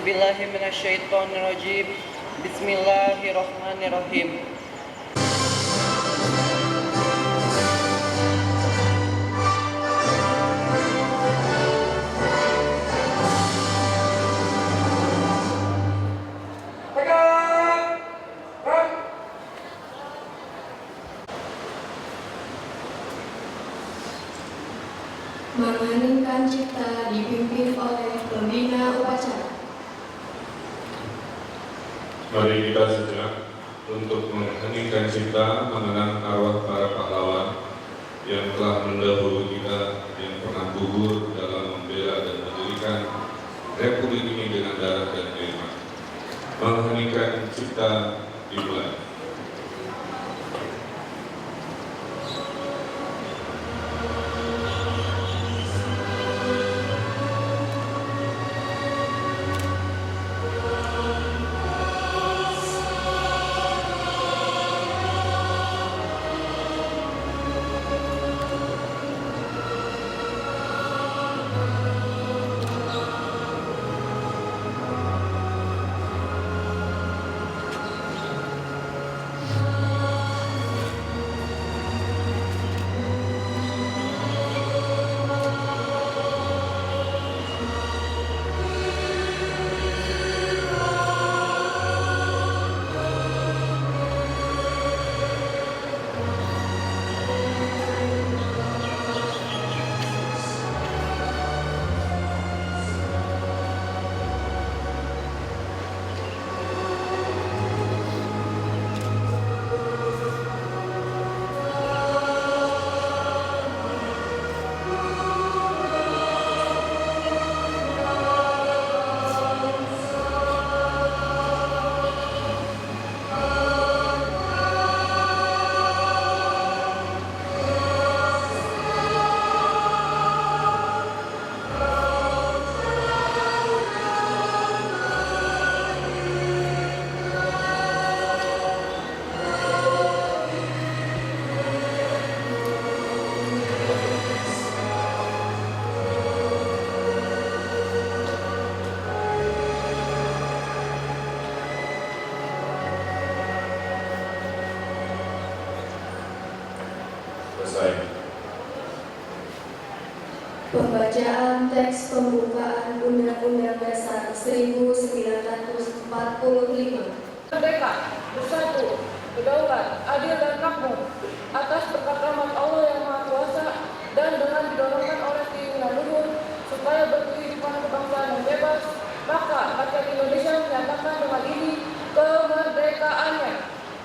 A'udzubillahi minasyaitonirrajim. Bismillahirrahmanirrahim. Mengheningkan cipta dipimpin oleh pembina upacara. Mari kita sejenak untuk mengheningkan cipta mengenang arwah para pahlawan yang telah mendahului kita, yang pernah gugur dalam membela dan mendirikan Republik ini dengan darah dan air mata. Mengheningkan cipta dimulai. Pembacaan teks pembukaan Undang-Undang Dasar 1945. Merdeka, bersatu, berdaulat, adil dan makmur atas berkat rahmat Allah yang Maha Kuasa dan dengan didorongkan oleh keinginan luhur supaya berkehidupan kebangsaan yang bebas, maka rakyat Indonesia menyatakan dengan ini kemerdekaannya.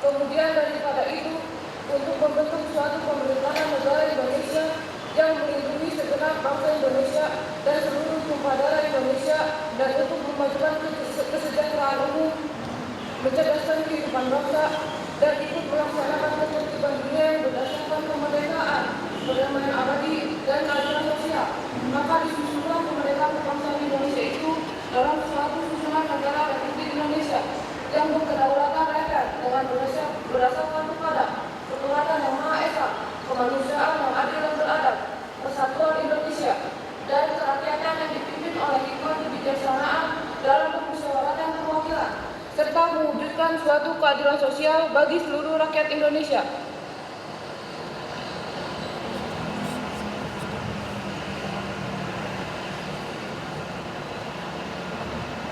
Kemudian daripada itu, untuk membentuk suatu pemerintahan negara Indonesia yang melindungi segenap bangsa Indonesia dan seluruh tumpah darah Indonesia, dan untuk memajukan kesejahteraan umum, mencerdaskan kehidupan bangsa, dan ikut melaksanakan ketertiban dunia yang berdasarkan kemerdekaan, perdamaian abadi, dan keadilan sosial. Maka disusunlah kemerdekaan kebangsaan Indonesia itu dalam suatu susunan negara Republik Indonesia yang berkedaulatan rakyat dengan berdasarkan kepada ketuhanan yang Maha Esa, kemanusiaan yang adil dan beradab, persatuan Indonesia, dan kerakyatan yang dipimpin oleh hikmat kebijaksanaan dalam permusyawaratan perwakilan, serta mewujudkan suatu keadilan sosial bagi seluruh rakyat Indonesia.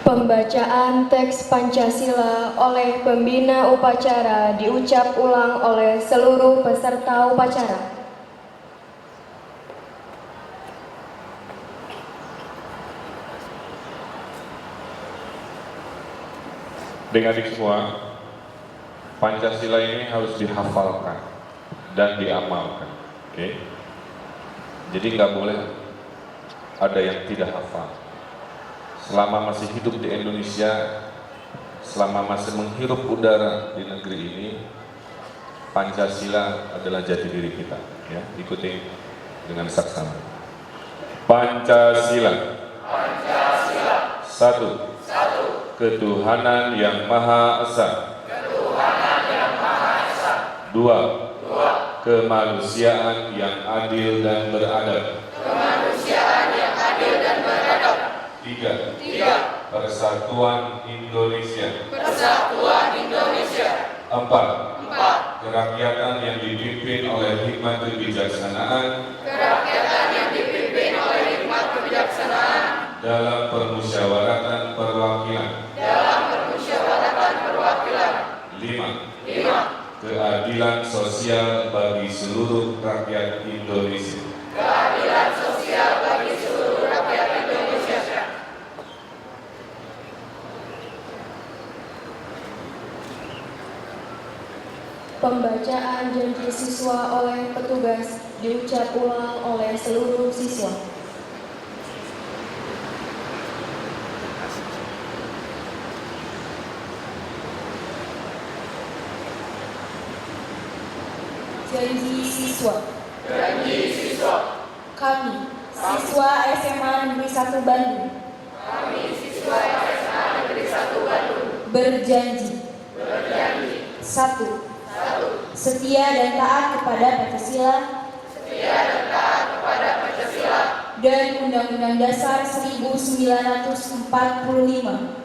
Pembacaan teks Pancasila oleh pembina upacara diucap ulang oleh seluruh peserta upacara. Adik-adik semua, Pancasila ini harus dihafalkan dan diamalkan. Oke? Jadi nggak boleh ada yang tidak hafal. Selama masih hidup di Indonesia, selama masih menghirup udara di negeri ini, Pancasila adalah jati diri kita. Ya, ikuti dengan saksama. Pancasila. Pancasila. Satu. Ketuhanan yang Maha Esa. Ketuhanan yang Maha Esa. Dua. Kemanusiaan yang adil dan beradab. Kemanusiaan yang adil dan beradab. Tiga. Persatuan Indonesia. Persatuan Indonesia. 4. Kerakyatan yang dipimpin oleh hikmat kebijaksanaan. Kerakyatan yang dipimpin oleh hikmat kebijaksanaan. Dalam permusyawaratan perwakilan. Dalam permusyawaratan perwakilan. 5. Keadilan sosial bagi seluruh rakyat Indonesia. Keadilan sosial bagi seluruh rakyat Indonesia. Pembacaan janji siswa oleh petugas diucap ulang oleh seluruh siswa. Janji siswa. Janji siswa. Kami, siswa SMA Negeri 1 Bandung, Kami siswa SMA Negeri 1 Bandung berjanji. berjanji 1. 1. Setia dan taat kepada Pancasila Setia dan taat kepada Pancasila dan Undang-Undang Dasar 1945.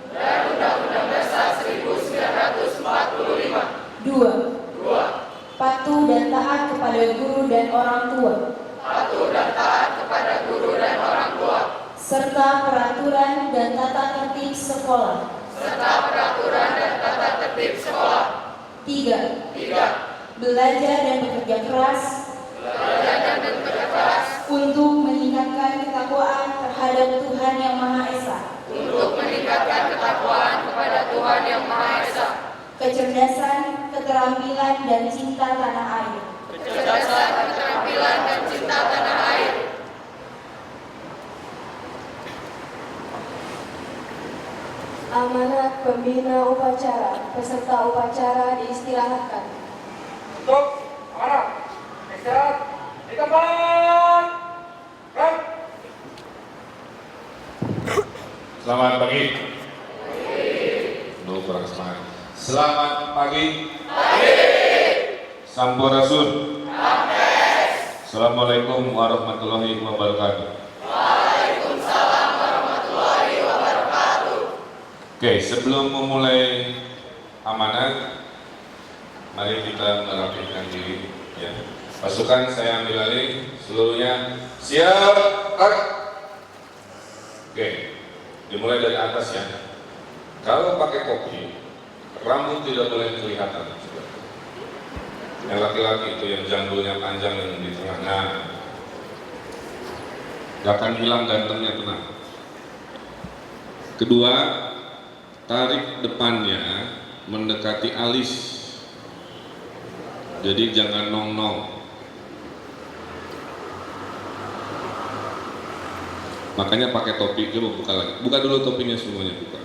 dan Undang-Undang Dasar 1945. 2. 2. Patuh dan taat kepada guru dan orang tua Patuh dan taat kepada guru dan orang tua serta peraturan dan tata tertib sekolah. serta peraturan dan tata tertib sekolah. 3. 3. Belajar dan bekerja keras Belajar dan bekerja keras untuk meningkatkan ketakwaan terhadap Tuhan Yang Maha Esa, untuk meningkatkan ketakwaan kepada Tuhan Yang Maha Esa, kecerdasan, keterampilan, dan cinta tanah air. kecerdasan, keterampilan, dan cinta tanah air. Amanat pembina upacara, peserta upacara diistirahatkan. Stop. Arah. Istirahat. Di tempat. Gerak. Selamat pagi. Lu kurang semangat. Selamat pagi. Sampurasun. Assalamualaikum warahmatullahi wabarakatuh. Oke, sebelum memulai amanat, mari kita merapikan diri. Ya. Pasukan saya ambil alih, seluruhnya siap. Oke, dimulai dari atas ya. Kalau pakai topi, rambut tidak boleh kelihatan. Yang laki-laki itu yang janggulnya panjang yang di tengah. Nah, gak akan hilang gantengnya, tenang. Kedua, tarik depannya mendekati alis, jadi jangan nong-nong. Makanya pakai topi, coba buka lagi, buka dulu topinya semuanya, buka.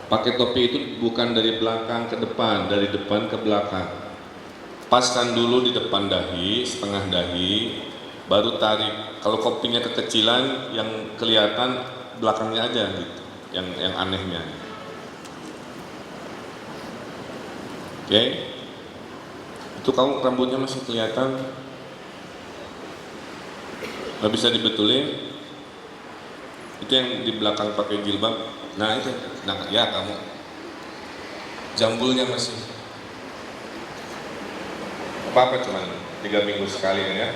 Pakai topi itu bukan dari belakang ke depan, dari depan ke belakang. Paskan dulu di depan dahi, setengah dahi, baru tarik. Kalau kopinya kekecilan, yang kelihatan belakangnya aja gitu. Yang anehnya. Oke. Itu kamu rambutnya masih kelihatan. Gak bisa dibetulin. Itu yang di belakang pakai jilbab. Nah itu, nah ya kamu. Jambulnya masih. Apa-apa cuman 3 minggu sekali ya.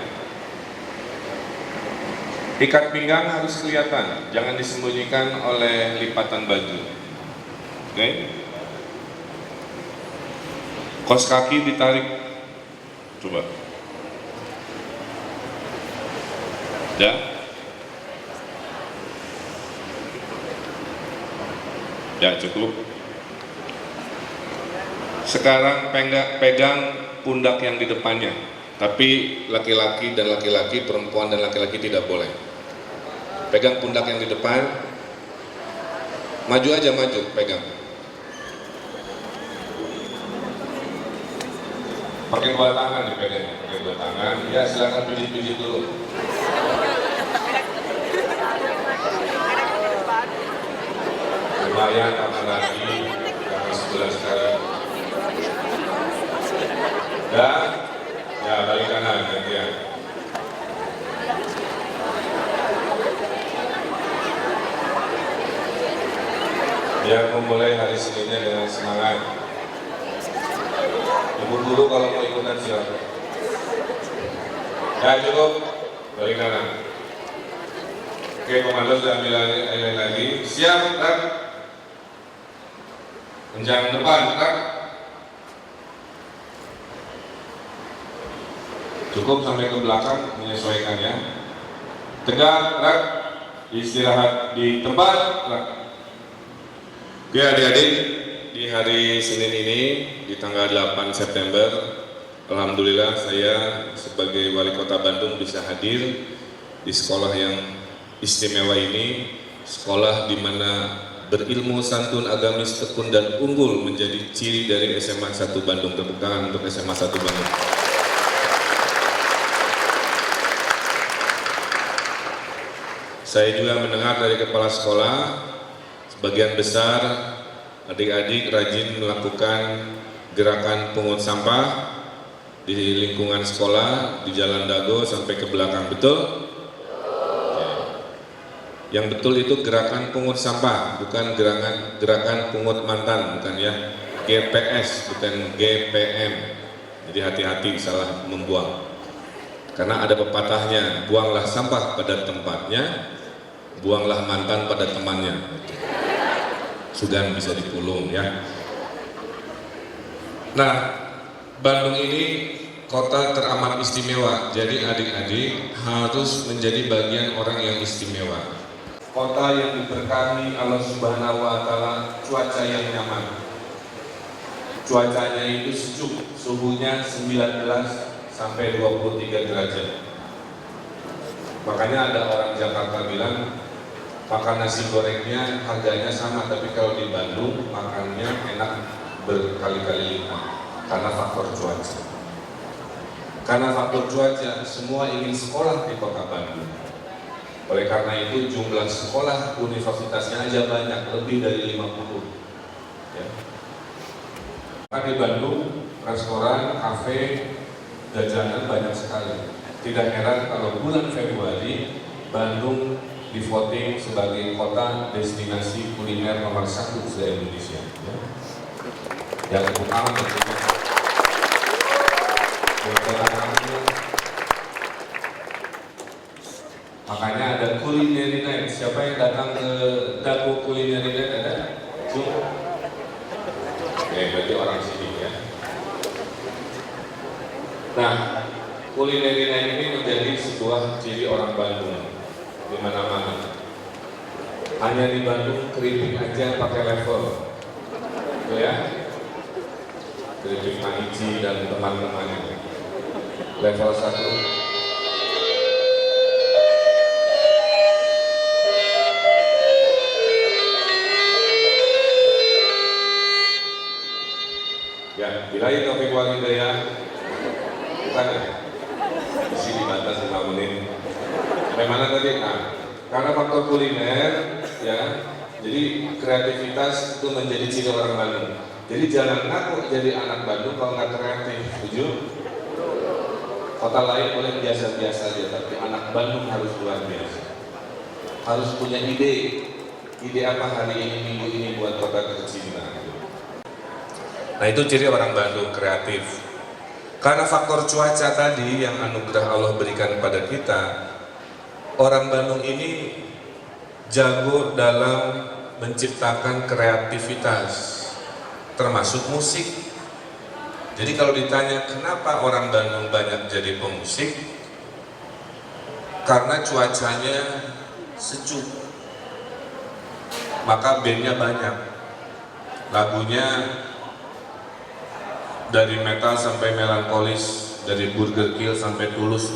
Ikat pinggang harus kelihatan, jangan disembunyikan oleh lipatan baju. Oke? Kos kaki ditarik. Coba. Ya. Ya cukup. Sekarang pegang pundak yang di depannya. Tapi laki-laki dan laki-laki, perempuan dan laki-laki tidak boleh. Pegang pundak yang di depan. Maju aja, maju, pegang. Pakai 2 tangan dipegangnya, pakai 2 tangan. Ya silakan pijit-pijit dulu. Lumayan tambah lagi, karena sebulan sekali. Dan ya balik kanan gantian. Biar memulai hari Seninnya dengan semangat. Ibu guru kalau mau ikutan silakan. Ya cukup, balik kanan. Oke, komando sudah ambil lagi. Siap, tak? Penjang depan, tak? Cukup sampai ke belakang, menyesuaikan ya. Tegak, tak? Istirahat di tempat, tak? Oke adik-adik, di hari Senin ini, di tanggal 8 September, alhamdulillah saya sebagai Wali Kota Bandung bisa hadir di sekolah yang istimewa ini, sekolah di mana berilmu, santun, agamis, tekun, dan unggul menjadi ciri dari SMA 1 Bandung. Tepuk tangan untuk SMA 1 Bandung. Saya juga mendengar dari kepala sekolah, sebagian besar adik-adik rajin melakukan gerakan pungut sampah di lingkungan sekolah, di Jalan Dago sampai ke belakang, betul? Yang betul itu gerakan pungut sampah, bukan gerakan pungut mantan, bukan ya. GPS, bukan GPM. Jadi hati-hati salah membuang. Karena ada pepatahnya, buanglah sampah pada tempatnya, buanglah mantan pada temannya. Sudah bisa dipulung ya. Nah, Bandung ini kota teramat istimewa. Jadi adik-adik harus menjadi bagian orang yang istimewa. Kota yang diberkahi Allah Subhanahu wa Ta'ala, cuaca yang nyaman. Cuacanya itu sejuk, suhunya 19 sampai 23 derajat. Makanya ada orang Jakarta bilang makan nasi gorengnya harganya sama, tapi kalau di Bandung makannya enak berkali-kali lipat karena faktor cuaca. Karena faktor cuaca, semua ingin sekolah di kota Bandung. Oleh karena itu jumlah sekolah universitasnya aja banyak, lebih dari 50. Ya. Di Bandung, restoran, kafe, jajanan banyak sekali. Tidak heran kalau bulan Februari Bandung di voting sebagai kota destinasi kuliner nomor 1 se-Indonesia. Ya. Yang utama tentunya. Makanya ada culinary night. Siapa yang datang ke Dago Culinary Night ada? Berarti orang sini ya. Nah, culinary night ini menjadi sebuah ciri orang Bandung di mana-mana. Hanya di Bandung keripik aja pakai level, tuh ya. Keripik Manici dan teman-temannya. Level 1. Ya, bilahi taufiq wal hidayah. Bukan ya? Di sini batas 5 menit. Bagaimana tadi? Nah, karena faktor kuliner, ya, jadi kreativitas itu menjadi ciri orang Bandung. Jadi jangan ngaku jadi anak Bandung kalau nggak kreatif, setuju? Kota lain boleh biasa-biasa aja, tapi anak Bandung harus luar biasa. Harus punya ide. Ide apa hari ini, minggu ini buat kota tercinta. Nah itu ciri orang Bandung, kreatif. Karena faktor cuaca tadi yang anugerah Allah berikan pada kita, orang Bandung ini jago dalam menciptakan kreativitas, termasuk musik. Jadi kalau ditanya kenapa orang Bandung banyak jadi pemusik, karena cuacanya sejuk, maka bandnya banyak, lagunya dari metal sampai melankolis, dari Burger Kill sampai Tulus,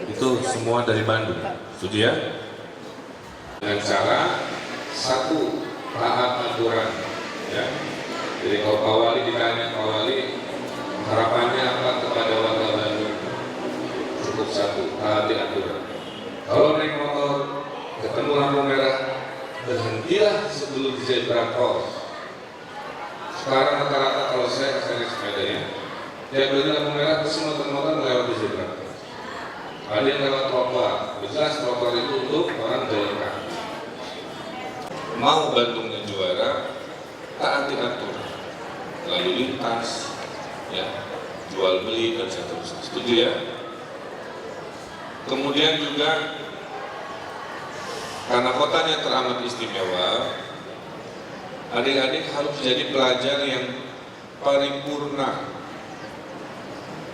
itu semua dari Bandung, setuju ya? Dengan cara satu, taat aturan, ya. Jadi kalau Pak Wali ditanya, Pak Wali harapannya apa kepada warga Bandung? Cukup satu, taati aturan. Kalau naik motor, ketemu lampu merah, berhentilah sebelum zebra cross. Sekarang rata-rata kalau saya naik sepeda ya, dia berhenti lampu merah, terus motor-motor melewati zebra. Ada yang lewat trotoar, jelas trotoar itu untuk orang jalan kaki. Mau Bandungnya juara, taati aturan lalu lintas, ya, jual beli dan seterusnya. Setuju ya? Kemudian juga karena kotanya teramat istimewa, adik-adik harus jadi pelajar yang paripurna,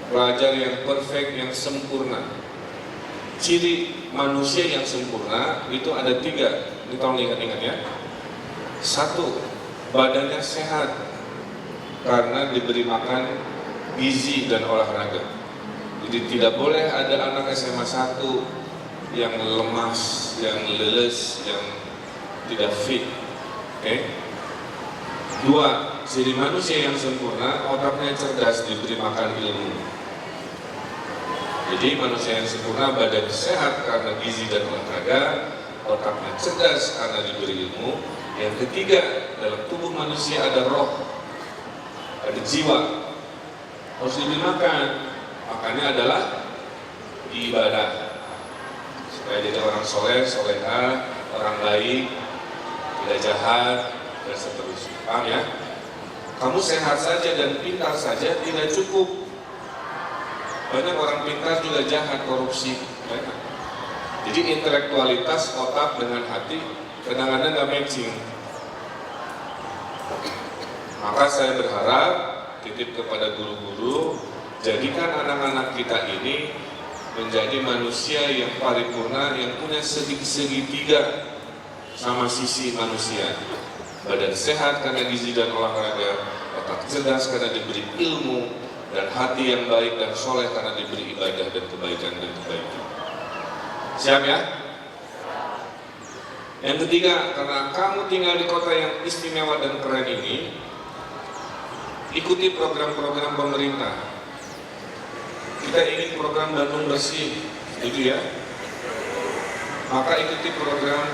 pelajar yang perfect, yang sempurna. Ciri manusia yang sempurna itu ada 3, ini tolong ingat-ingat ya. 1, badannya sehat karena diberi makan gizi dan olahraga. Jadi tidak boleh ada anak SMA 1 yang lemas, yang leles, yang tidak fit. Oke? 2, ciri manusia yang sempurna, otaknya cerdas, diberi makan ilmu. Jadi manusia yang sempurna badan sehat karena gizi dan olahraga, otaknya cerdas karena diberi ilmu. Yang ketiga, dalam tubuh manusia ada roh, ada jiwa, harus diberi makan. Makannya adalah ibadah, supaya jadi orang soleh, soleha, orang baik, tidak jahat, dan seterusnya. Paham ya? Kamu sehat saja dan pintar saja tidak cukup. Banyak orang pintar juga jahat, korupsi. Banyak. Jadi intelektualitas otak dengan hati kadang-kadang nggak matching. Maka saya berharap, titip kepada guru-guru, jadikan anak-anak kita ini menjadi manusia yang paripurna, yang punya segitiga sama sisi manusia. Badan sehat karena gizi dan olahraga, otak cerdas karena diberi ilmu, dan hati yang baik dan soleh karena diberi ibadah dan kebaikan. Siap ya? Yang ketiga, karena kamu tinggal di kota yang istimewa dan keren ini, ikuti program-program pemerintah. Kita ingin program Bandung Bersih, setuju ya? Maka ikuti program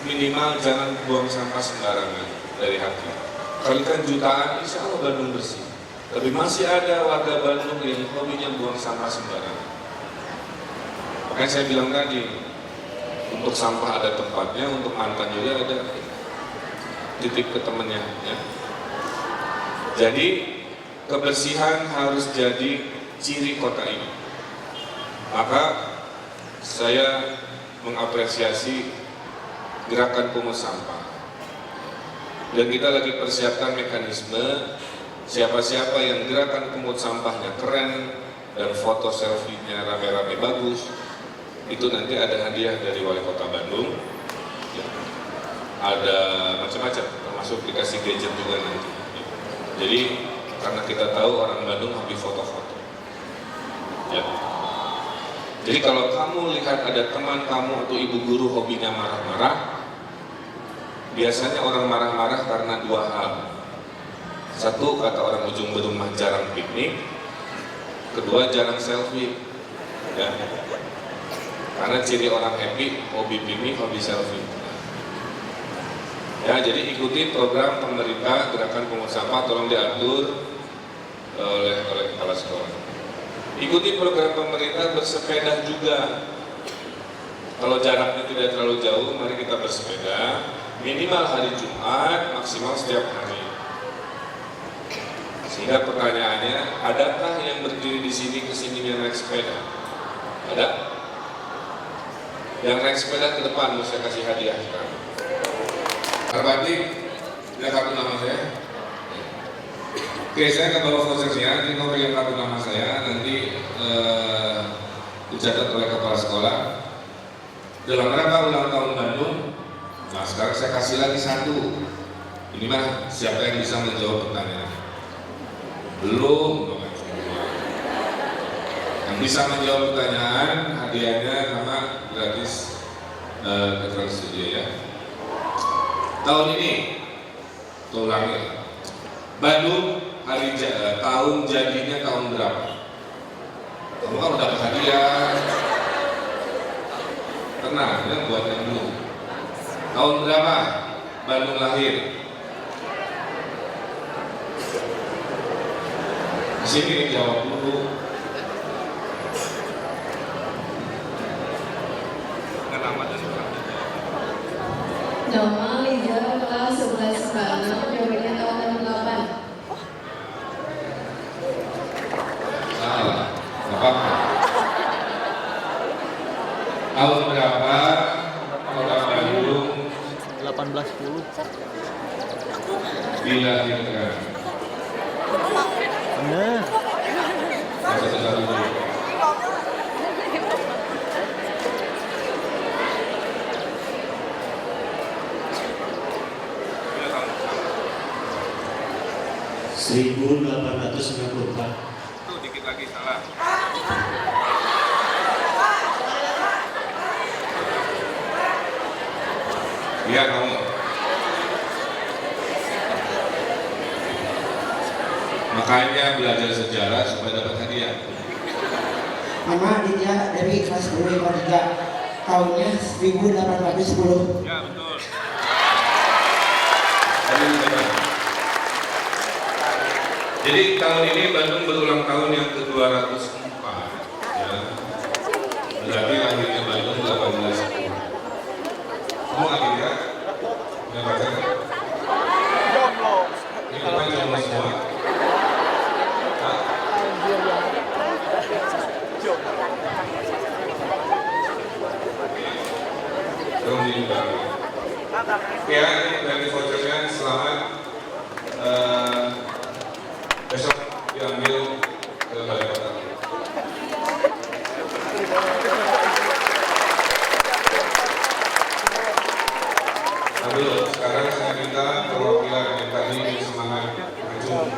minimal jangan buang sampah sembarangan dari hati. Kalikan jutaan, insya Allah Bandung bersih. Tapi masih ada warga Bandung yang hobinya buang sampah sembarangan. Makanya saya bilang tadi, untuk sampah ada tempatnya, untuk mantan juga ada titik ke temennya. Ya. Jadi kebersihan harus jadi ciri kota ini. Maka saya mengapresiasi gerakan pungut sampah. Dan kita lagi persiapkan mekanisme siapa-siapa yang gerakan pungut sampahnya keren dan foto selfie-nya rame-rame bagus, itu nanti ada hadiah dari Wali Kota Bandung. Ya. Ada macam-macam, termasuk dikasih gadget juga nanti. Jadi karena kita tahu orang Bandung hobi foto-foto. Ya. Jadi kalau kamu lihat ada teman kamu atau ibu guru hobinya marah-marah, biasanya orang marah-marah karena 2 hal. 1, kata orang ujung berumah jarang piknik. 2, jarang selfie. Ya. Karena ciri orang happy, hobi piknik, hobi selfie. Ya, jadi ikuti program pemerintah gerakan pungut sampah, tolong diatur oleh kepala sekolah. Ikuti program pemerintah bersepeda juga. Kalau jaraknya tidak terlalu jauh, mari kita bersepeda. Minimal hari Jumat, maksimal setiap hari. Sehingga pertanyaannya, adakah yang berdiri di sini kesininya naik sepeda? Ada? Yang naik sepeda ke depan, saya kasih hadiah sekarang. Arbati, lihat kartu nama saya. Oke, saya akan bawa vouchernya, nanti kalau pegang kartu nama saya, nanti dicatat oleh kepala sekolah. Dalam rangka ulang tahun Bandung, nah sekarang saya kasih lagi 1. Ini mah siapa yang bisa menjawab pertanyaan? Belum. Yang bisa menjawab pertanyaan, hadiahnya sama gratis ke Trans Studio ya. Tahun ini, ulangi, Bandung tahun jadinya tahun berapa? Kamu kan udah dapat hadiah. Tenang, ya buat yang dulu. Tahun berapa Bandung lahir? Di sini jawab dulu. Nama Liza kelas 11 Bandung, jawabannya tahun bila didengar. Satu-satu dulu. (1894). Tuh dikit lagi salah. Iya kamu. Makanya belajar sejarah supaya dapat hadiah. Nama Aditya dari kelas 10 IPA 3, tahunnya 1810. Ya betul. Jadi tahun ini Bandung berulang tahun yang ke-204. Ya. Berarti lahirnya Bandung 1810. Kamu akhirnya nggak baca kan? Ini depan jomblo semua. Hah? Belum diundang. Ya, ini dari vouchernya selamat. Besok diambil ke balai kota. Nah dulu, sekarang saya minta perwakilan yang tadi semangat maju.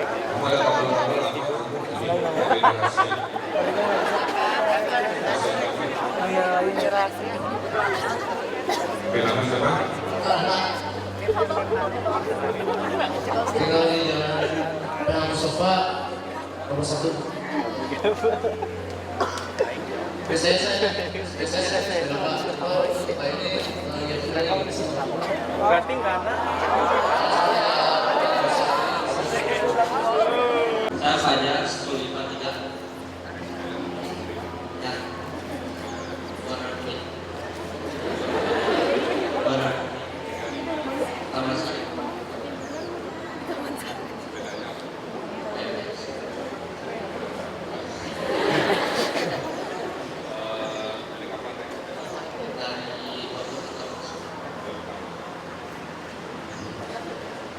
Kamu ada kabel-kabel apa? Ini rahasia. Oke, nama siapa? Tinggal di Jalan Mustafa nomor 1. Biasanya saya saya Fajar 1053. Ya. Barat. Taman Sari.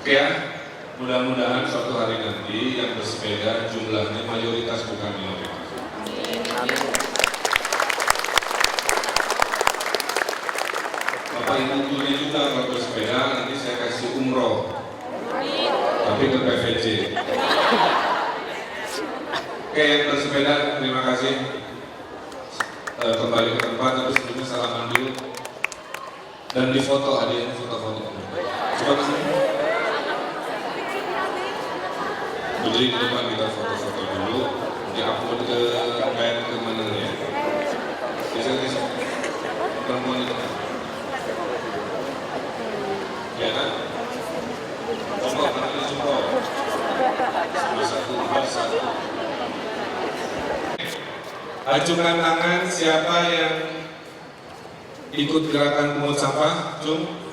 Ya, mudah-mudahan suatu hari nanti yang bersepeda jumlahnya mayoritas bukan minoritas. Bapak Ibu gurunya juga kalau bersepeda nanti saya kasih umroh, tapi ke PVJ. Oke, yang bersepeda terima kasih. Kembali ke tempat, tapi sebelumnya salaman dulu dan difoto, ada yang foto-foto. Coba kesini. Berdiri di depan, kita foto-foto dulu, di-upload ke band ke mana ya. Bisa perempuan itu. Ya kan? Jumpa, mana jumpa. Satu. Acungkan tangan siapa yang ikut gerakan pungut sampah, Cung.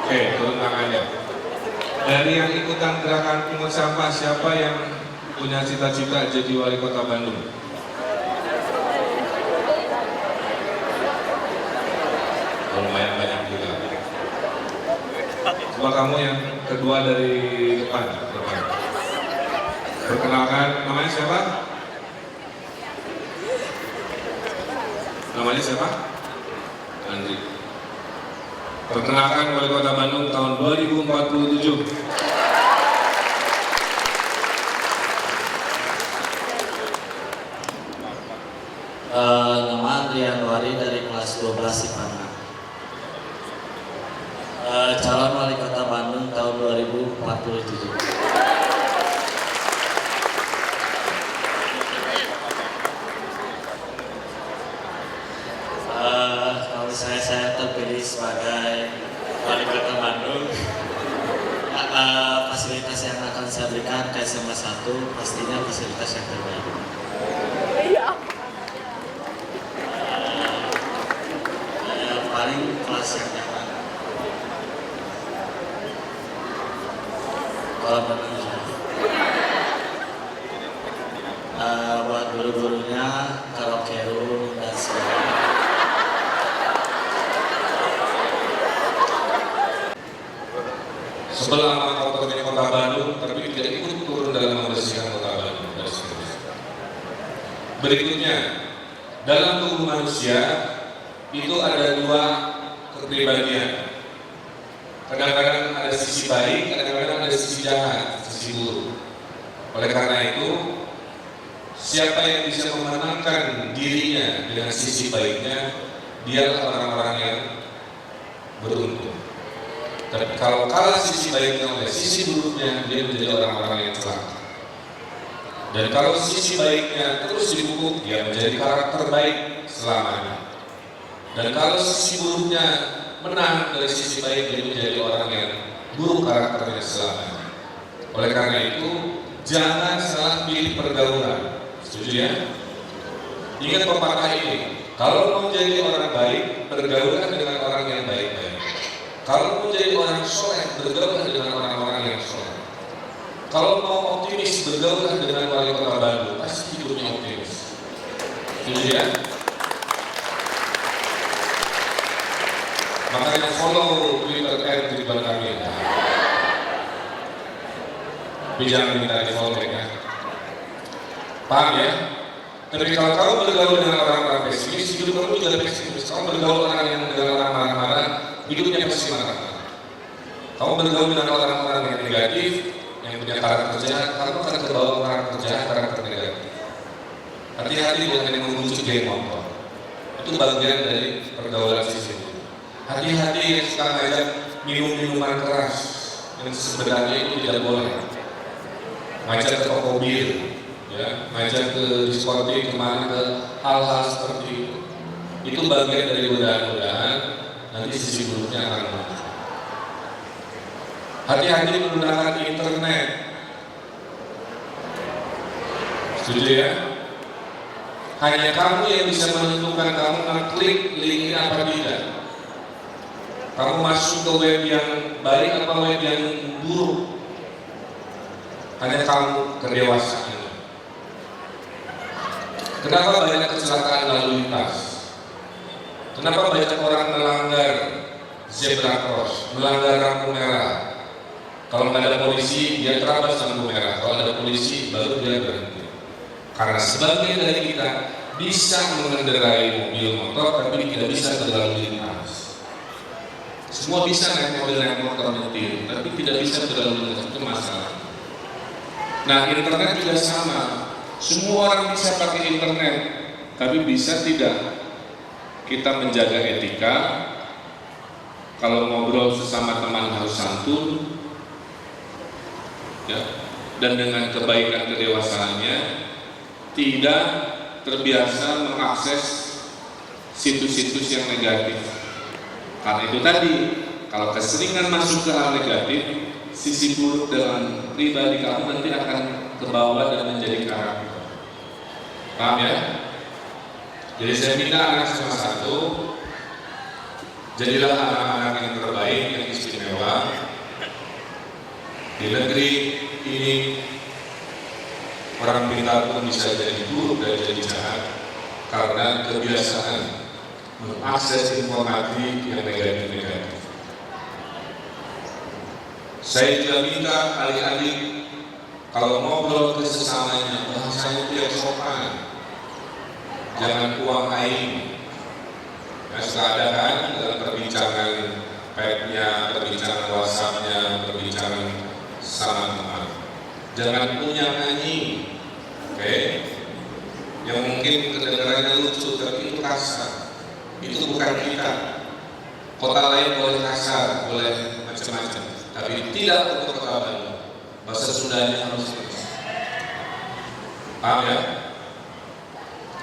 Oke, turun tangannya. Dari yang ikutan gerakan pungut sampah, siapa yang punya cita-cita jadi wali kota Bandung? Lumayan banyak juga. Coba kamu yang kedua dari depan. Perkenalkan, namanya siapa? Namanya siapa? Andri. Perkenalkan wali kota Bandung tahun 2047. Nama Andri Anwari dari kelas 12 IPA 6. Calon wali kota Bandung tahun 2047. Kalau saya terpilih sebagai wali kota Bandung, fasilitas yang akan saya berikan ke SMA 1 pastinya fasilitas yang terbaik. Paling kelas yang nyaman. Kolam buat guru-gurunya, Karokeru, dan sebagainya. Sebelah mata kota Bandung, tapi tidak ikut turun dalam membersihkan kota Bandung dan seterusnya. Berikutnya, dalam tubuh manusia itu ada dua kepribadian. Kadang-kadang ada sisi baik, kadang-kadang ada sisi jahat, sisi buruk. Oleh karena itu, siapa yang bisa memenangkan dirinya dengan sisi baiknya, dialah orang-orang yang beruntung. Tapi kalau kalah sisi baiknya oleh sisi buruknya, dia menjadi orang-orang yang celaka. Dan kalau sisi baiknya terus dipupuk, dia menjadi karakter baik selamanya. Dan kalau sisi buruknya menang dari sisi baik, dia menjadi orang yang buruk karakternya selamanya. Oleh karena itu, jangan salah pilih pergaulan. Setuju ya? Ingat pepatah ini, kalau mau jadi orang baik, bergaulan dengan orang yang baik-baik. Kalau mau jadi orang soleh, bergaulan dengan orang-orang yang soleh. Kalau mau optimis, bergaulan dengan wali kota Bandung, pasti hidupnya optimis. Setuju ya? Makanya follow Twitter @ridwan kamil. Tapi jangan minta di follow ya. Paham ya? Tapi kalau kamu bergaul dengan orang-orang pesimis, hidup kamu juga pesimis. Kamu bergaul dengan orang marah-marah, hidupnya pasti marah. Kamu bergaul dengan orang-orang yang negatif, yang punya karakter jahat, kamu akan terbawa karakter jahat, karakter negatif. Hati-hati dengan yang menguji geng motor. Itu bagian dari pergaulan sisi. Hati-hati yang suka ngajak minum-minuman keras yang sebenarnya itu tidak boleh. Ngajak ke toko bir, ya, ngajak ke diskotik, kemana, ke hal-hal seperti itu. Itu bagian dari godaan-godaan, nanti sisi buruknya akan muncul. Hati-hati menggunakan internet. Setuju ya? Hanya kamu yang bisa menentukan kamu ngeklik link ini apa tidak. Kamu masuk ke web yang baik apa web yang buruk. Hanya kamu kedewasaan. Kenapa banyak kecelakaan lalu lintas? Kenapa banyak orang melanggar zebra cross, melanggar lampu merah? Kalau nggak ada polisi, dia terabas lampu merah. Kalau ada polisi, baru dia berhenti. Karena sebagian dari kita bisa mengendarai mobil motor, tapi tidak bisa berlalu lintas. Semua bisa naik mobil, naik motor, nyetir, tapi tidak bisa berlalu lintas. Itu masalah. Nah, internet juga sama. Semua orang bisa pakai internet, tapi bisa tidak kita menjaga etika. Kalau ngobrol sesama teman harus santun, ya, dan dengan kebaikan kedewasaannya, tidak terbiasa mengakses situs-situs yang negatif. Karena itu tadi, kalau keseringan masuk ke hal negatif, sisi buruk dalam pribadi kamu nanti akan kebawa dan menjadi karakter. Paham ya? Jadi saya minta anak semua satu, jadilah anak-anak yang terbaik, yang istimewa. Di negeri ini orang pintar pun bisa jadi buruk dan jadi jahat karena kebiasaan mengakses informasi yang negatif-negatif. Saya juga minta adik-adik kalau ngobrol ke sesamanya bahasanya itu yang sopan, jangan uang aing. Nah, suka ada kan dalam perbincangan pet-nya, perbincangan WhatsApp-nya, perbincangan sama teman. Jangan punya anjing, oke? Yang mungkin kedengarannya lucu tapi itu kasar. Itu bukan kita. Kota lain boleh kasar, boleh macam-macam, tapi tidak untuk kota Bandung. Bahasa Sundanya harus terus. Paham ya?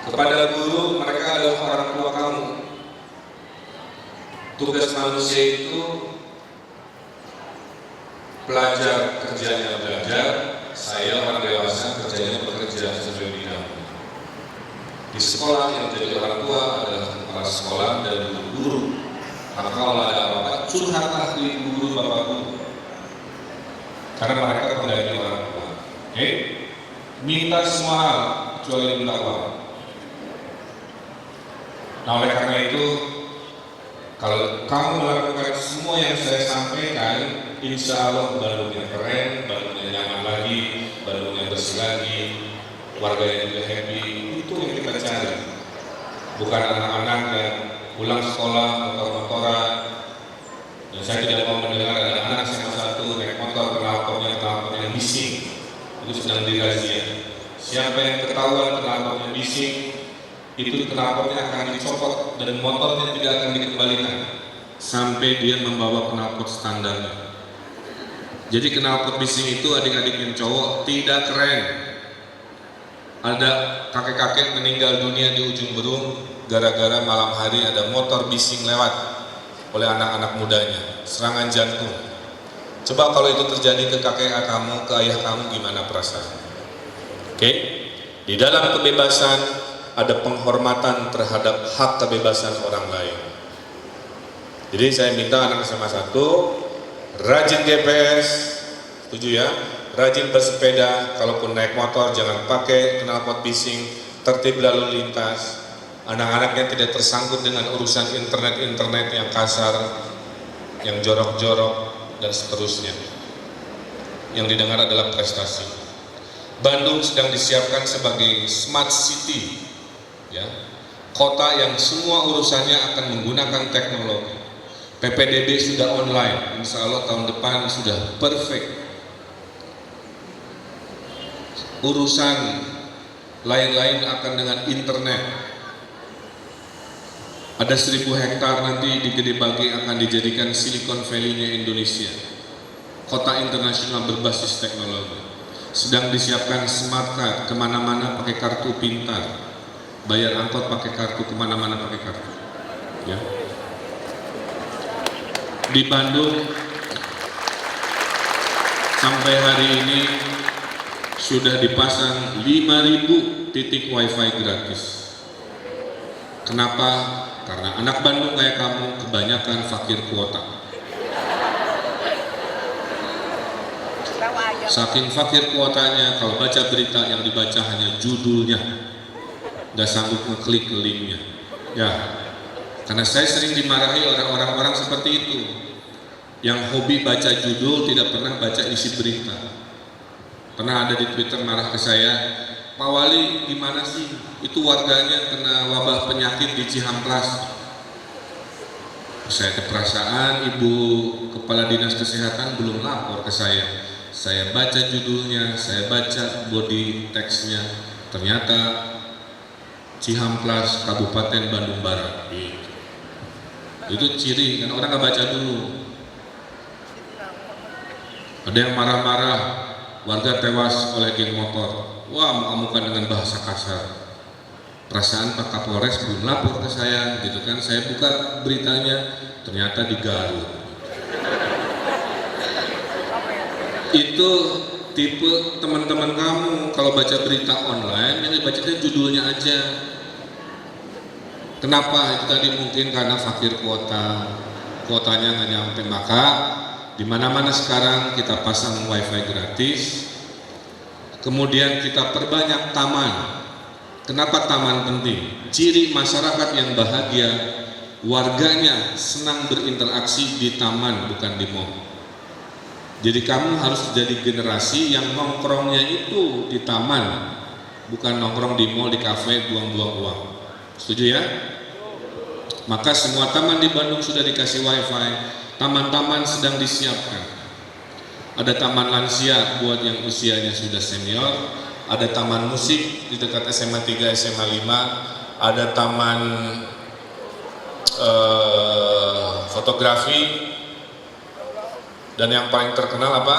Kepada guru, mereka adalah orang tua kamu. Tugas manusia itu belajar, kerjanya belajar. Saya orang dewasa, kerjanya bekerja sesuai bidang. Di sekolah yang jadi orang tua adalah kepala sekolah dan guru. Maka kalau ada apa-apa, curhatlah ke ibu guru, bapak guru. Karena mereka pengganti orang tua. Oke? minta semua hal kecuali minta uang. Nah, oleh karena itu, kalau kamu melakukan semua yang saya sampaikan, insya Allah Bandungnya keren, Bandungnya nyaman lagi, Bandungnya bersih lagi, warganya juga happy. Itu yang kita cari. Bukan anak-anak yang pulang sekolah motor-motoran. Dan saya tidak mau mendengar ada anak SMA 1 naik motor knalpotnya bising. Itu sedang dirazia. Siapa yang ketahuan knalpotnya bising, itu knalpotnya akan dicopot dan motornya tidak akan dikembalikan sampai dia membawa knalpot standarnya. Jadi knalpot bising itu adik-adik yang cowok tidak keren. Ada kakek-kakek meninggal dunia di ujung Berung gara-gara malam hari ada motor bising lewat oleh anak-anak mudanya, serangan jantung. Coba kalau itu terjadi ke kakek kamu, ke ayah kamu, gimana perasaan? Oke? Di dalam kebebasan ada penghormatan terhadap hak kebebasan orang lain. Jadi saya minta anak SMA 1 rajin GPS, setuju ya? Rajin bersepeda, kalaupun naik motor jangan pakai knalpot bising, tertib lalu lintas. Anak-anaknya tidak tersangkut dengan urusan internet yang kasar, yang jorok-jorok dan seterusnya. Yang didengar adalah prestasi. Bandung sedang disiapkan sebagai smart city, ya, kota yang semua urusannya akan menggunakan teknologi. PPDB sudah online, insya Allah tahun depan sudah perfect. Urusan lain-lain akan dengan internet. Ada 1000 hektar nanti di Gede Bage akan dijadikan Silicon Valley-nya Indonesia. Kota internasional berbasis teknologi. Sedang disiapkan smart card, kemana-mana pakai kartu pintar. Bayar angkot pakai kartu, kemana-mana pakai kartu. Ya. Di Bandung sampai hari ini sudah dipasang 5.000 titik wifi gratis. Kenapa? Karena anak Bandung kayak kamu kebanyakan fakir kuota. Saking fakir kuotanya, kalau baca berita yang dibaca hanya judulnya, nggak sanggup ngeklik linknya. Ya, karena saya sering dimarahi oleh orang-orang seperti itu, yang hobi baca judul tidak pernah baca isi berita. Pernah ada di Twitter marah ke saya, Pak Wali, gimana sih itu warganya kena wabah penyakit di Cihamplas? Saya keperasaan Ibu Kepala Dinas Kesehatan belum lapor ke saya. Saya baca judulnya, saya baca body text-nya, ternyata Cihamplas, Kabupaten Bandung Barat. Itu ciri, kan orang nggak baca dulu. Ada yang marah-marah, warga tewas oleh geng motor. Wah, mengamukan dengan bahasa kasar. Perasaan Pak Kapolres belum lapor ke saya, gitu kan? Saya buka beritanya, ternyata di Garut. Itu tipe teman-teman kamu kalau baca berita online, yang dibacanya judulnya aja. Kenapa? Itu tadi mungkin karena fakir kuota, kuotanya nggak nyampe. Maka di mana-mana sekarang kita pasang wifi gratis. Kemudian kita perbanyak taman. Kenapa taman penting? Ciri masyarakat yang bahagia, warganya senang berinteraksi di taman, bukan di mall. Jadi kamu harus jadi generasi yang nongkrongnya itu di taman, bukan nongkrong di mall, di kafe, buang-buang uang. Setuju ya? Maka semua taman di Bandung sudah dikasih wifi. Taman-taman sedang disiapkan. Ada taman lansia buat yang usianya sudah senior, ada taman musik di dekat SMA 3, SMA 5, ada taman fotografi, dan yang paling terkenal apa?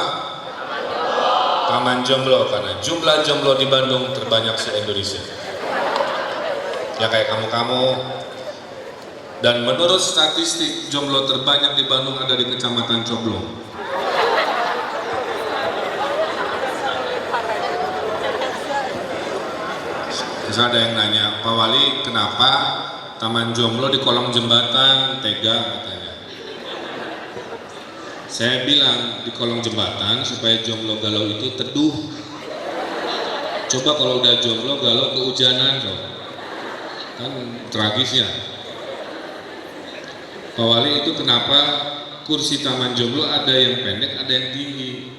Taman Jomblo, karena jumlah jomblo di Bandung terbanyak se-Indonesia. Ya kayak kamu-kamu. Dan menurut statistik, jomblo terbanyak di Bandung ada di Kecamatan Coblong. Terus ada yang nanya, Pak Wali, kenapa taman jomblo di kolong jembatan? Tega katanya. Saya bilang di kolong jembatan supaya jomblo galau itu teduh. Coba kalau udah jomblo galau kehujanan kan tragis ya. Pak Wali, itu kenapa kursi taman jomblo ada yang pendek, ada yang tinggi?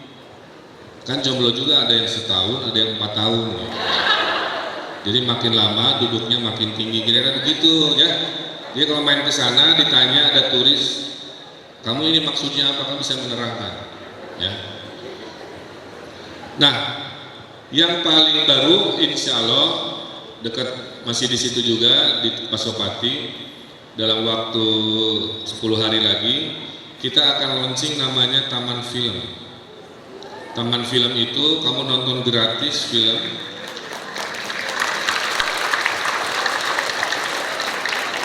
Kan jomblo juga ada yang setahun, ada yang 4 tahun. Jadi makin lama duduknya makin tinggi, kira-kira begitu ya. Jadi kalau main ke sana ditanya ada turis, kamu ini maksudnya apa? Kamu bisa menerangkan, ya. Nah, yang paling baru, insya Allah dekat masih di situ juga di Pasopati, dalam waktu 10 hari lagi kita akan launching namanya Taman Film. Taman Film itu kamu nonton gratis film.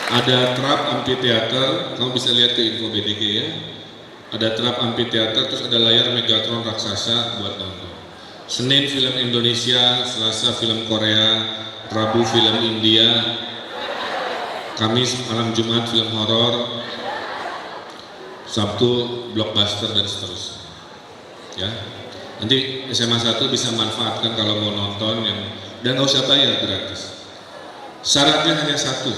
Ada trap amphitheater, kamu bisa lihat ke info BDG ya. Ada trap amphitheater, terus ada layar Megatron raksasa buat nonton. Senin film Indonesia, Selasa film Korea, Rabu film India, Kamis malam Jumat film horor, Sabtu blockbuster dan seterusnya. Ya, nanti SMA 1 bisa manfaatkan kalau mau nonton dan nggak usah bayar, gratis. Syaratnya hanya satu,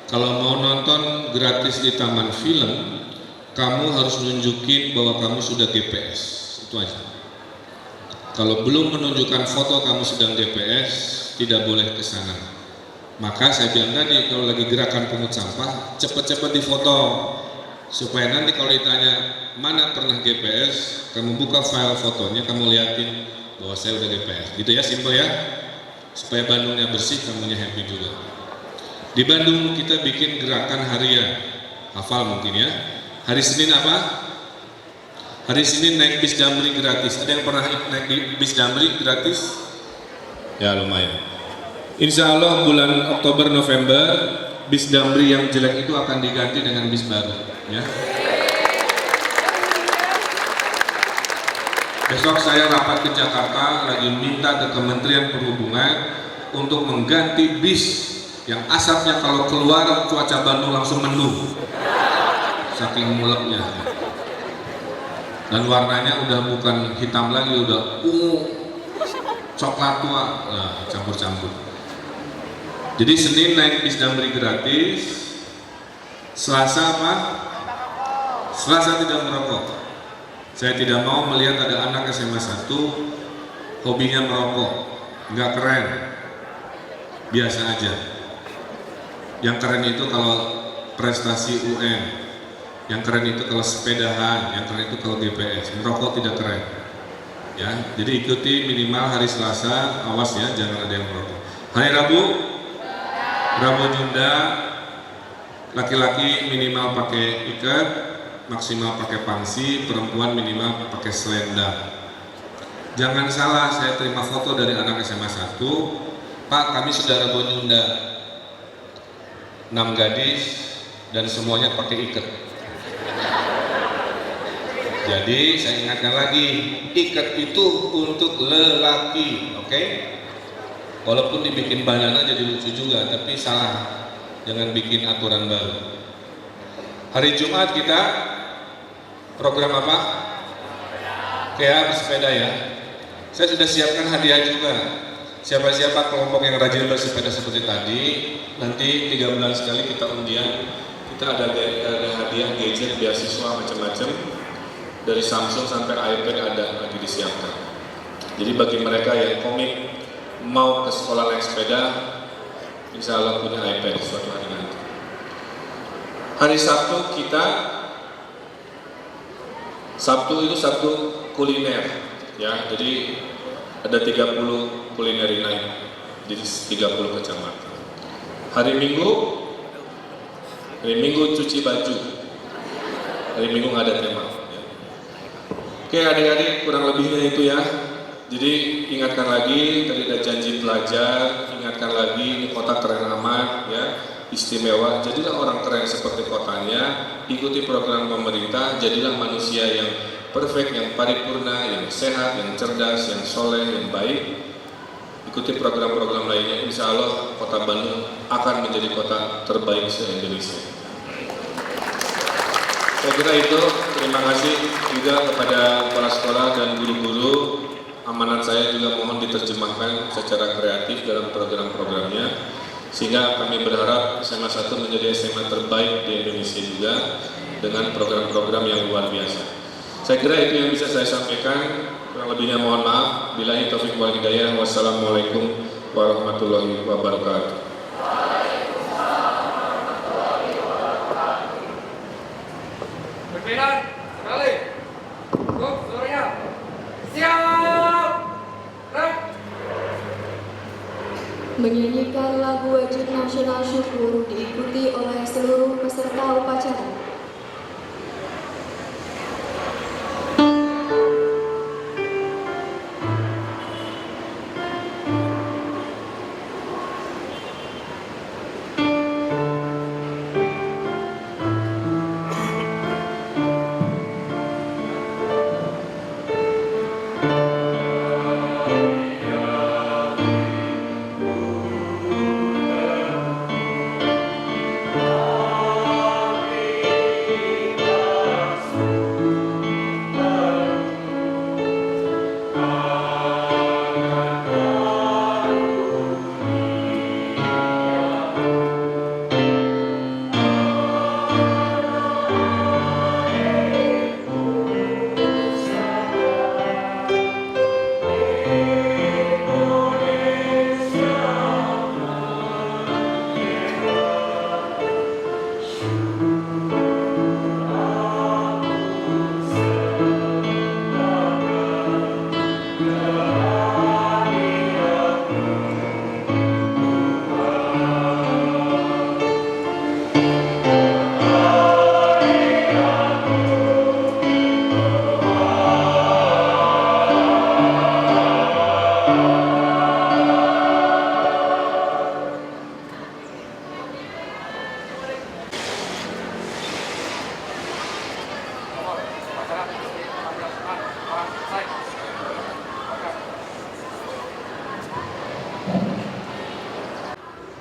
kalau mau nonton gratis di Taman Film, kamu harus nunjukin bahwa kamu sudah GPS, itu aja. Kalau belum menunjukkan foto kamu sedang GPS, tidak boleh ke sana. Maka saya bilang tadi, kalau lagi gerakan pungut sampah, cepat-cepat difoto. Supaya nanti kalau ditanya, mana pernah GPS, kamu buka file fotonya, kamu liatin bahwa saya udah GPS. Gitu ya, simple ya. Supaya Bandungnya bersih, kamunya happy juga. Di Bandung kita bikin gerakan harian. Hafal mungkin ya. Hari Senin apa? Hari Senin naik bis Damri gratis. Ada yang pernah naik bis Damri gratis? Ya lumayan. Insya Allah bulan Oktober November bis Damri yang jelek itu akan diganti dengan bis baru. Ya. Besok saya rapat ke Jakarta lagi minta ke Kementerian Perhubungan untuk mengganti bis yang asapnya kalau keluar cuaca Bandung langsung mendung. Saking mulepnya. Dan warnanya udah bukan hitam lagi, udah ungu, coklat tua, nah, campur-campur. Jadi Senin naik bis Damri gratis, Selasa apa? Selasa tidak merokok. Saya tidak mau melihat ada anak SMA 1 hobinya merokok, nggak keren, biasa aja. Yang keren itu kalau prestasi UN. Yang keren itu kalau sepedahan, yang keren itu kalau GPS. Merokok tidak keren. Ya, jadi ikuti minimal hari Selasa, awas ya, jangan ada yang merokok. Hari Rabu, Rabu Nyunda, laki-laki minimal pakai ikat, maksimal pakai pangsi, perempuan minimal pakai selendang. Jangan salah, saya terima foto dari anak SMA 1, Pak, kami sudah Rabu Nyunda, 6 gadis dan semuanya pakai ikat. Jadi saya ingatkan lagi, ikat itu untuk lelaki, oke? Walaupun dibikin banana jadi lucu juga, tapi salah. Jangan bikin aturan baru. Hari Jumat kita program apa? Kayak bersepeda ya. Saya sudah siapkan hadiah juga. Siapa-siapa kelompok yang rajin bersepeda seperti tadi, nanti 3 bulan sekali kita undian. Kita ada hadiah gadget, beasiswa macam-macam. Dari Samsung sampai iPad ada lagi disiapkan. Jadi bagi mereka yang komit mau ke sekolah naik sepeda, insya Allah punya iPad suatu hari nanti. Hari Sabtu itu Sabtu kuliner, ya. Jadi ada 30 kulineri night di 30 kecamatan. Hari Minggu cuci baju. Hari Minggu nggak ada tema. Oke adik-adik, kurang lebihnya itu ya. Jadi ingatkan lagi, tadi ada janji pelajar, ingatkan lagi ini kota keren amat ya, istimewa. Jadilah orang keren seperti kotanya, ikuti program pemerintah, jadilah manusia yang perfect, yang paripurna, yang sehat, yang cerdas, yang soleh, yang baik. Ikuti program-program lainnya, insya Allah kota Bandung akan menjadi kota terbaik se-Indonesia. Saya kira itu, terima kasih juga kepada kepala sekolah dan guru-guru amanat saya juga mohon diterjemahkan secara kreatif dalam program-programnya, sehingga kami berharap SMA 1 menjadi SMA terbaik di Indonesia juga dengan program-program yang luar biasa. Saya kira itu yang bisa saya sampaikan. Kurang lebihnya mohon maaf. Billahi taufiq wal hidayah. Wassalamualaikum warahmatullahi wabarakatuh. Pimpinan, sekali. Untuk seluruhnya. Siap. Rep. Menyanyikan lagu wajib nasional syukur diikuti oleh seluruh peserta upacara.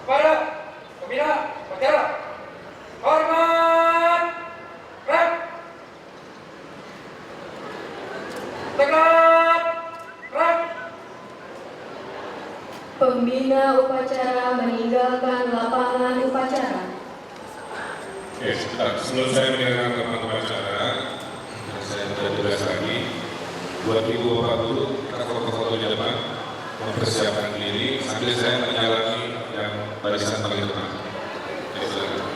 Kepada pembina upacara. Hormat. Rep. Tegap. Rep. Pembina upacara meninggalkan lapangan upacara. Oke, sebentar. Sebelum saya meninggalkan lapangan upacara, saya ada tugas lagi. Buat Ibu Bapak dulu, kita foto-foto di depan, mempersiapkan diri sambil saya menyalami yang barisan paling depan. Oke, silakan.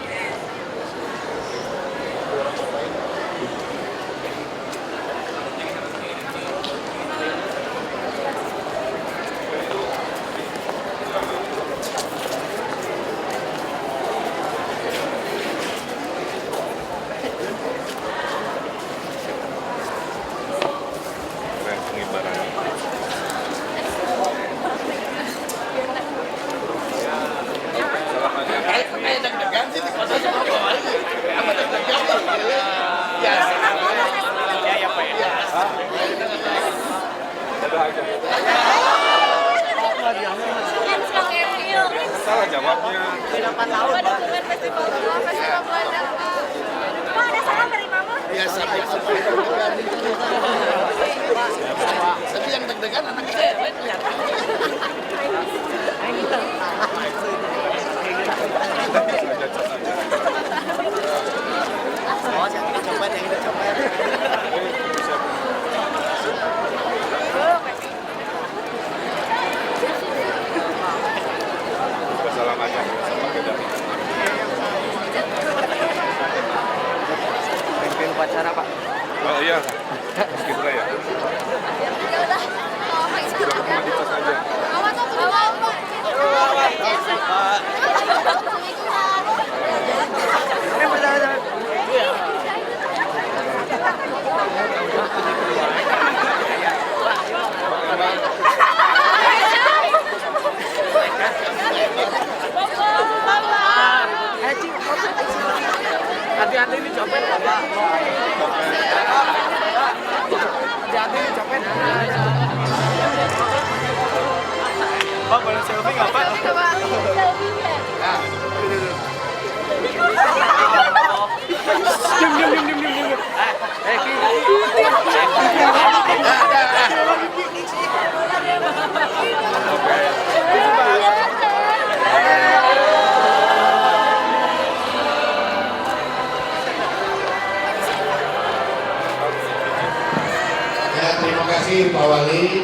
Salah jawabnya. Dokumen festival Belanda. Pak, ada salam dari Mama? Biasa. Tapi yang deg-degan anak cewek kelihatan. Salam aja. Pakai dasi. Pimpin upacara, Pak. Oh iya. Meski ya. Ya udah. Oh, Pak, Sudah di tas aja. Awas tuh, awas, Pak. Hati-hati ini copet, Pak. Hati-hati ini copet. Pak, boleh selfie nggak, Pak? Diam. kembali.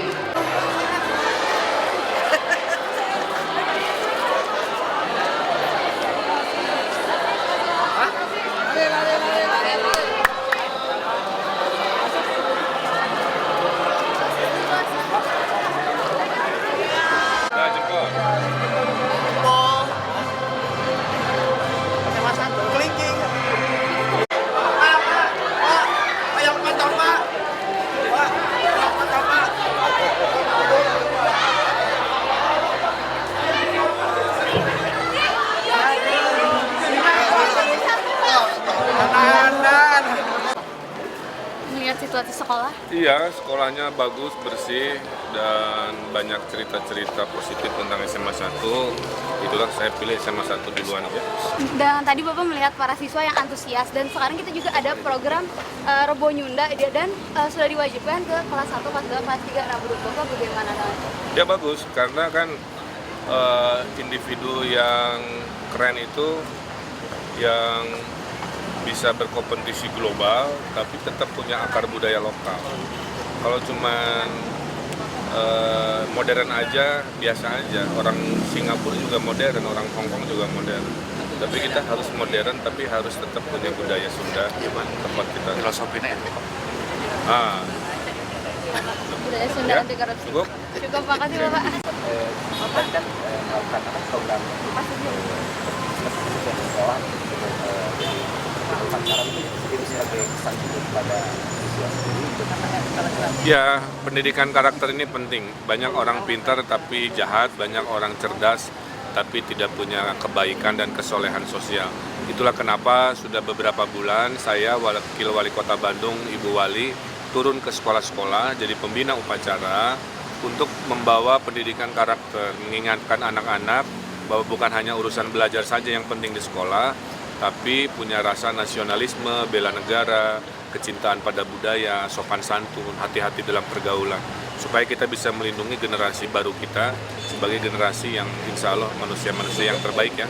Nah, jempol. Melihat situasi sekolah, Iya, sekolahnya bagus, bersih, dan banyak cerita-cerita positif tentang SMA 1. Itulah saya pilih SMA 1 duluan ya. dan tadi Bapak melihat para siswa yang antusias, dan sekarang kita juga ada program Rebo Nyunda dan sudah diwajibkan ke kelas 1, kelas 2, kelas 3. Nah, menurut Bapak bagaimana? Ya bagus, karena kan individu yang keren itu yang bisa berkompetisi global, tapi tetap punya akar budaya lokal. Kalau cuman modern aja, biasa aja. Orang Singapura juga modern, orang Hong Kong juga modern. Tapi kita harus modern, tapi harus tetap punya budaya Sunda, tempat kita. Filosofinya itu. Ah, Budaya Sunda Ya, anti korupsi. cukup. Cukup, makasih Bapak. Ya, pendidikan karakter ini penting. Banyak orang pintar tapi jahat, banyak orang cerdas tapi tidak punya kebaikan dan kesolehan sosial. Itulah kenapa sudah beberapa bulan saya, Wakil Wali Kota Bandung, Ibu Wali, turun ke sekolah-sekolah jadi pembina upacara untuk membawa pendidikan karakter, mengingatkan anak-anak bahwa bukan hanya urusan belajar saja yang penting di sekolah, tapi punya rasa nasionalisme, bela negara, kecintaan pada budaya, sopan santun, hati-hati dalam pergaulan, supaya kita bisa melindungi generasi baru kita sebagai generasi yang insya Allah manusia-manusia yang terbaik ya.